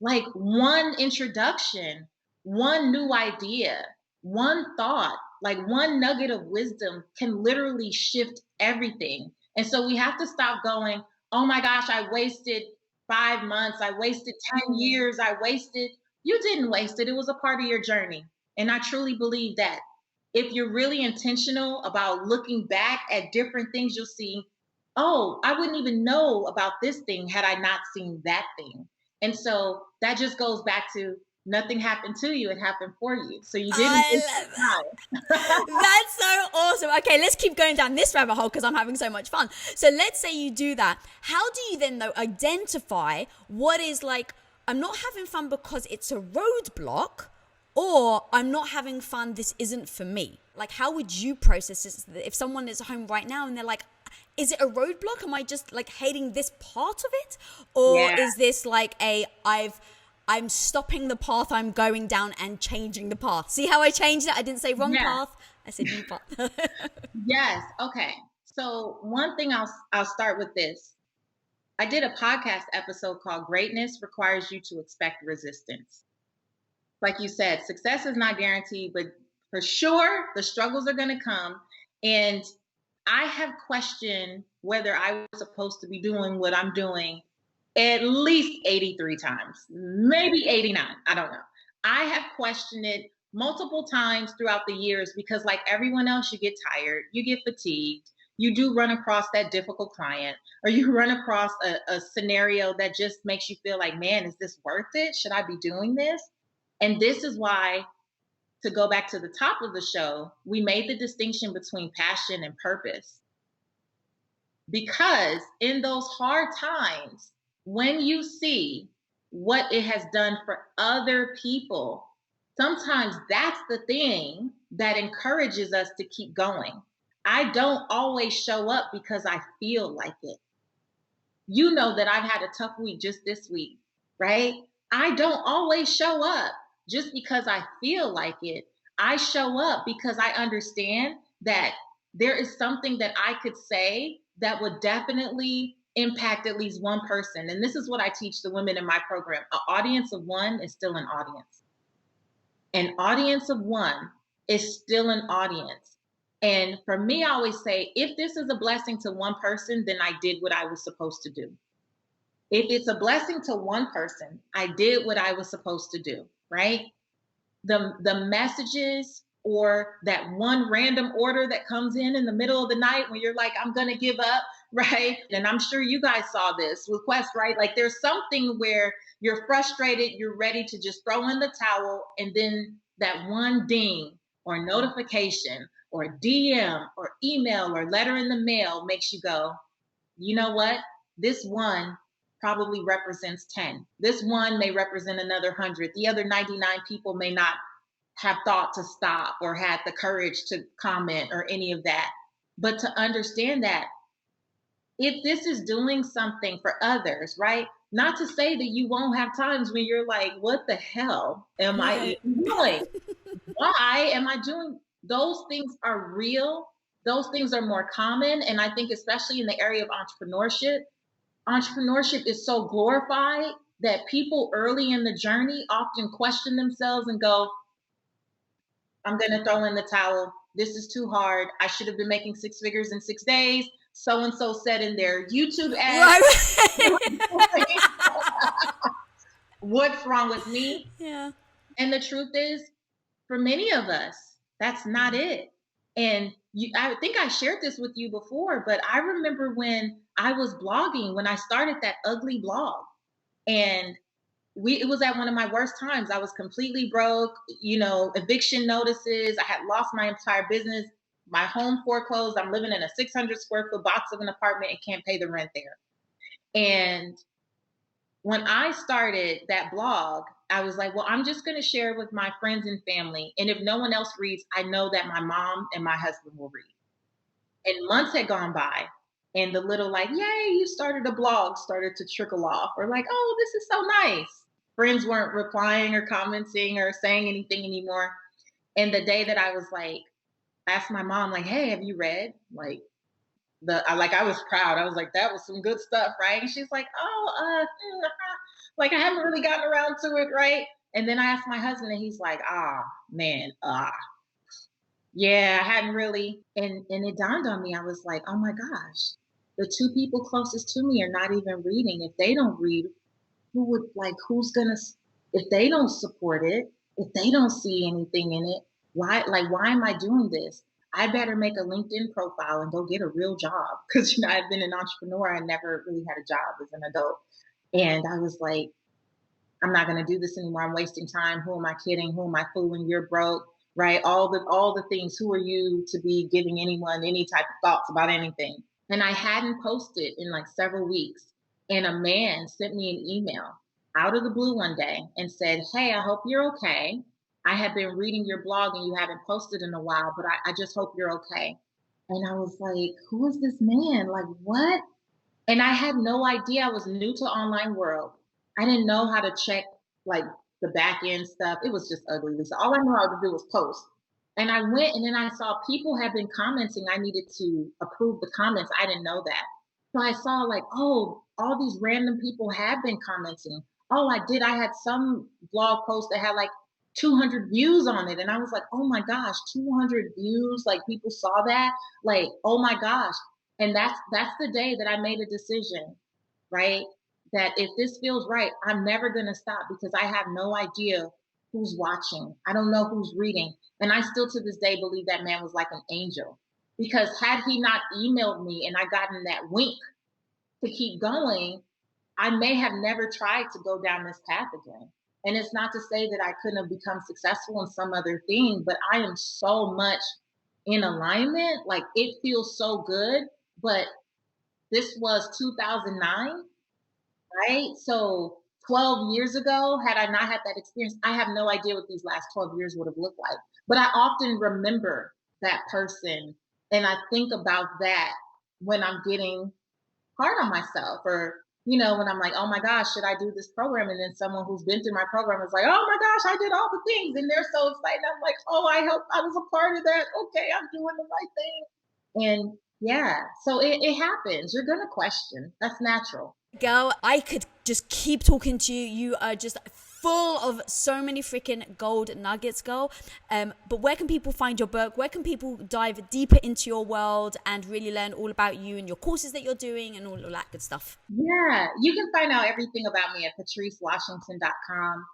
Like one introduction, one new idea, one thought, like one nugget of wisdom can literally shift everything. And so we have to stop going, oh my gosh, I wasted 5 months. I wasted 10 years. You didn't waste it. It was a part of your journey. And I truly believe that if you're really intentional about looking back at different things, you'll see, oh, I wouldn't even know about this thing had I not seen that thing. And so that just goes back to nothing happened to you, it happened for you. So you didn't waste time. That's so awesome. Okay, let's keep going down this rabbit hole because I'm having so much fun. So let's say you do that. How do you then, though, identify what is like, I'm not having fun because it's a roadblock, or I'm not having fun, this isn't for me? Like, how would you process this if someone is home right now and they're like, is it a roadblock? Am I just like hating this part of it? Or is this like I'm stopping the path I'm going down and changing the path? See how I changed it? I didn't say wrong path. I said new path. Yes. Okay. So one thing I'll start with this. I did a podcast episode called Greatness Requires You to Expect Resistance. Like you said, success is not guaranteed, but for sure the struggles are going to come. And I have questioned whether I was supposed to be doing what I'm doing at least 83 times, maybe 89. I don't know. I have questioned it multiple times throughout the years because like everyone else, you get tired, you get fatigued, you do run across that difficult client, or you run across a scenario that just makes you feel like, man, is this worth it? Should I be doing this? And this is why, to go back to the top of the show, we made the distinction between passion and purpose. Because in those hard times, when you see what it has done for other people, sometimes that's the thing that encourages us to keep going. I don't always show up because I feel like it. You know that I've had a tough week just this week, right? I don't always show up just because I feel like it. I show up because I understand that there is something that I could say that would definitely impact at least one person. And this is what I teach the women in my program. An audience of one is still an audience. An audience of one is still an audience. And for me, I always say, if this is a blessing to one person, then I did what I was supposed to do. If it's a blessing to one person, I did what I was supposed to do, right? The messages or that one random order that comes in the middle of the night when you're like, I'm going to give up, right? And I'm sure you guys saw this with Quest, right? Like there's something where you're frustrated, you're ready to just throw in the towel, and then that one ding or notification or DM or email or letter in the mail makes you go, you know what? This one probably represents 10. This one may represent another 100. The other 99 people may not have thought to stop or had the courage to comment or any of that. But to understand that if this is doing something for others, right? Not to say that you won't have times when you're like, what the hell am I doing? Why am I doing? Those things are real. Those things are more common. And I think especially in the area of entrepreneurship is so glorified that people early in the journey often question themselves and go, I'm going to throw in the towel. This is too hard. I should have been making 6 figures in 6 days. So-and-so said in their YouTube ad. Right. What's wrong with me? Yeah. And the truth is, for many of us, that's not it. And I think I shared this with you before, but I remember when I was blogging, when I started that ugly blog, and it was at one of my worst times. I was completely broke, eviction notices. I had lost my entire business, my home foreclosed. I'm living in a 600 square foot box of an apartment and can't pay the rent there. And when I started that blog, I was like, well, I'm just going to share it with my friends and family. And if no one else reads, I know that my mom and my husband will read. And months had gone by, and the little like, yay, you started a blog started to trickle off. Or like, oh, this is so nice. Friends weren't replying or commenting or saying anything anymore. And the day that I was like, I asked my mom, like, hey, have you read? I was proud. I was like, that was some good stuff, right? And she's like, like I haven't really gotten around to it, right? And then I asked my husband, and he's like, yeah, I hadn't really. And it dawned on me. I was like, oh my gosh, the 2 people closest to me are not even reading. If they don't read, who's gonna, if they don't support it, if they don't see anything in it, why am I doing this? I better make a LinkedIn profile and go get a real job. Because, I've been an entrepreneur. I never really had a job as an adult. And I was like, I'm not going to do this anymore. I'm wasting time. Who am I kidding? Who am I fooling? You're broke, right? All the things. Who are you to be giving anyone any type of thoughts about anything? And I hadn't posted in like several weeks. And a man sent me an email out of the blue one day and said, hey, I hope you're okay. I have been reading your blog and you haven't posted in a while, but I just hope you're okay. And I was like, who is this man? Like, what? And I had no idea. I was new to online world. I didn't know how to check like the back end stuff. It was just ugly. So all I knew how to do was post. And I went and then I saw people have been commenting. I needed to approve the comments. I didn't know that. So I saw like, oh, all these random people have been commenting. Oh, I did. I had some blog post that had like 200 views on it. And I was like, oh my gosh, 200 views. Like people saw that. Like, oh my gosh. And that's the day that I made a decision, right? That if this feels right, I'm never going to stop because I have no idea who's watching. I don't know who's reading. And I still to this day believe that man was like an angel, because had he not emailed me and I gotten that wink to keep going, I may have never tried to go down this path again. And it's not to say that I couldn't have become successful in some other thing, but I am so much in alignment. Like it feels so good, but this was 2009, right? So 12 years ago, had I not had that experience, I have no idea what these last 12 years would have looked like. But I often remember that person and I think about that when I'm getting hard on myself, or when I'm like, oh my gosh, should I do this program? And then someone who's been through my program is like, oh my gosh, I did all the things. And they're so excited. I'm like, oh, I hope I was a part of that. Okay, I'm doing the right thing. And Yeah. So it happens. You're going to question. That's natural. Girl, I could just keep talking to you. You are just full of so many freaking gold nuggets, girl. But where can people find your book? Where can people dive deeper into your world and really learn all about you and your courses that you're doing and all of that good stuff? Yeah. You can find out everything about me at patricewashington.com.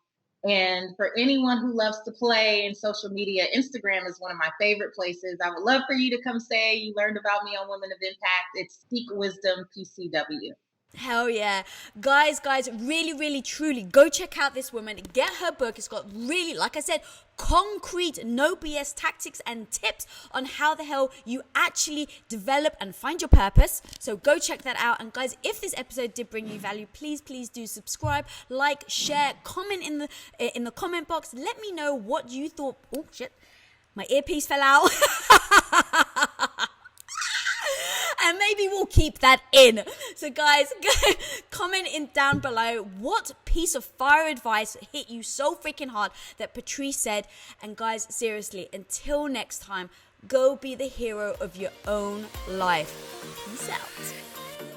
And for anyone who loves to play in social media, Instagram is one of my favorite places. I would love for you to come say you learned about me on Women of Impact. It's Seek Wisdom PCW. Hell yeah. Guys, really, really, truly go check out this woman. Get her book. It's got really, like I said, concrete, no BS tactics and tips on how the hell you actually develop and find your purpose. So go check that out. And guys, if this episode did bring you value, please do subscribe, like, share, comment in the comment box. Let me know what you thought. Oh shit, my earpiece fell out. And maybe we'll keep that in. So guys, comment in down below what piece of fire advice hit you so freaking hard that Patrice said. And guys, seriously, until next time, go be the hero of your own life. Peace out.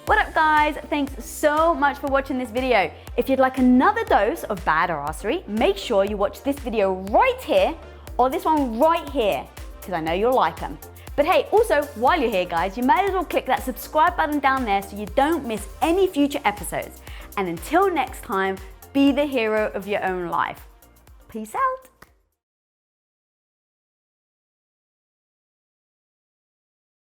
What up guys? Thanks so much for watching this video. If you'd like another dose of badassery, make sure you watch this video right here or this one right here, because I know you'll like them. But hey, also, while you're here guys, you might as well click that subscribe button down there so you don't miss any future episodes. And until next time, be the hero of your own life. Peace out.